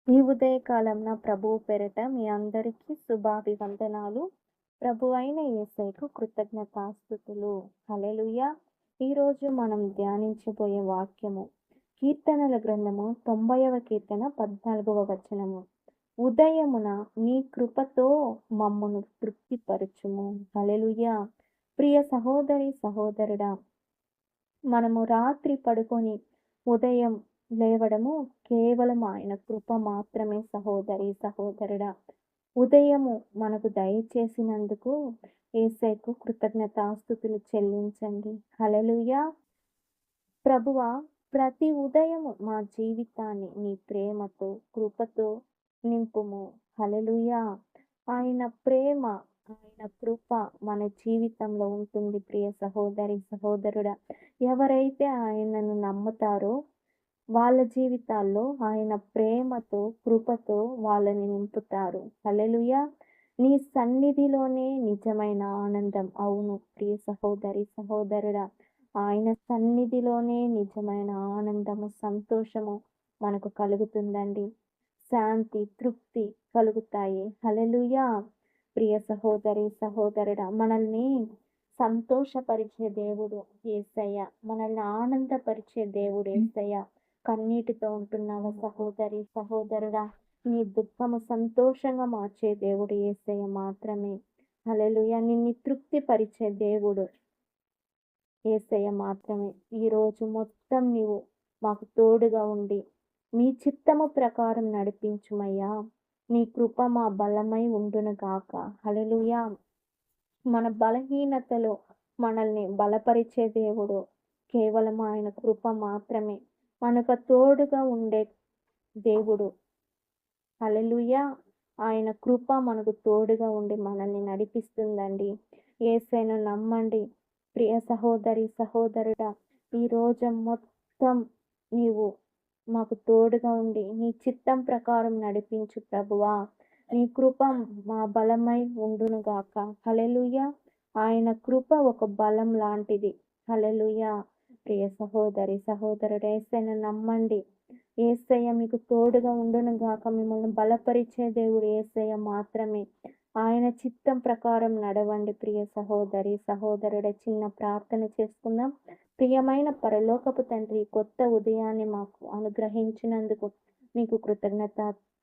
ఈ ఉదయకాలంన ప్రభువు పేరట మీ అందరికీ శుభాభివందనాలు. ప్రభువైన యేసయ్యకు కృతజ్ఞతాస్తుతులు. హల్లెలూయా! ఈరోజు మనం ధ్యానించబోయే వాక్యము కీర్తనల గ్రంథము 90వ కీర్తన 14వ వచనము. ఉదయమున నీ కృపతో మమ్మును తృప్తిపరచుము. హల్లెలూయా! ప్రియ సహోదరి సహోదరుడా, మనము రాత్రి పడుకొని ఉదయం లేవడము కేవలం ఆయన కృప మాత్రమే సహోదరి సహోదరుడా. ఉదయము మనకు దయచేసినందుకు యేసయ్యకు కృతజ్ఞతాస్తుతులు చెల్లించండి. హల్లెలూయా! ప్రభువా, ప్రతి ఉదయము మా జీవితాన్ని నీ ప్రేమతో, కృపతో నింపుము. హల్లెలూయా! ఆయన ప్రేమ, ఆయన కృప మన జీవితంలో ఉంటుంది ప్రియ సహోదరి, సహోదరుడా. ఎవరైతే ఆయనను నమ్ముతారో వాళ్ళ జీవితాల్లో ఆయన ప్రేమతో, కృపతో వాళ్ళని నింపుతారు. హల్లెలూయా! నీ సన్నిధిలోనే నిజమైన ఆనందం. అవును ప్రియ సహోదరి, సహోదరుడా. ఆయన సన్నిధిలోనే నిజమైన ఆనందము, సంతోషము మనకు కలుగుతుందండి. శాంతి, తృప్తి కలుగుతాయి. హల్లెలూయా! ప్రియ సహోదరి, సహోదరుడా, మనల్ని సంతోషపరిచే దేవుడు యేసయ్య. మనల్ని ఆనందపరిచే దేవుడు యేసయ్య. కన్నీటితో ఉంటున్నావా సహోదరి, సహోదరుడా? నీ దుఃఖము సంతోషంగా మార్చే దేవుడు యేసయ్య మాత్రమే. హల్లెలూయా! నిన్ను తృప్తిపరిచే దేవుడు యేసయ్య మాత్రమే. ఈరోజు మొత్తం నీవు మాకు తోడుగా ఉండి మీ చిత్తము ప్రకారం నడిపించుమయ్యా. నీ కృప మా బలమై ఉండునుగాక. హల్లెలూయా! మన బలహీనతలో మనల్ని బలపరిచే దేవుడు కేవలం ఆయన కృప మాత్రమే. మనకు తోడుగా ఉండే దేవుడు. హల్లెలూయా! ఆయన కృప మనకు తోడుగా ఉండి మనల్ని నడిపిస్తుందండి. యేసయ్యను నమ్మండి. ప్రియ సహోదరి, సహోదరుడా, ఈ రోజు మొత్తం నీవు మాకు తోడుగా ఉండి నీ చిత్తం ప్రకారం నడిపించు ప్రభువా. నీ కృప మా బలమై ఉండునుగాక. హల్లెలూయా! ఆయన కృప ఒక బలం లాంటిది. హల్లెలూయా! ప్రియ సహోదరి, సహోదరుడు, యేసయ్యను నమ్మండి. యేసయ్య మీకు తోడుగా ఉండునుగాక. మిమ్మల్ని బలపరిచే దేవుడు యేసయ్య మాత్రమే. ఆయన చిత్తం ప్రకారం నడవండి ప్రియ సహోదరి, సహోదరుడ. చిన్న ప్రార్థన చేసుకుందాం. ప్రియమైన పరలోకపు తండ్రి, కొత్త ఉదయాన్ని మాకు అనుగ్రహించినందుకు నీకు కృతజ్ఞతాస్తుతులు.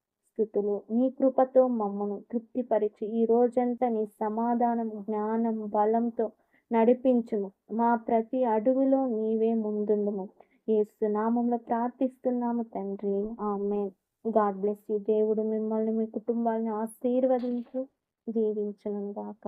నీ కృపతో మమ్మను తృప్తిపరిచి ఈ రోజంతా నీ సమాధానం, జ్ఞానం, బలంతో నడిపించుము. మా ప్రతి అడుగులో నీవే ముందుండుము. యేసు నామములో ప్రార్థిస్తున్నాము తండ్రి. ఆమేన్. God bless you. దేవుడు మిమ్మల్ని, మీ కుటుంబాలను ఆశీర్వదించు, దీవించును గాక.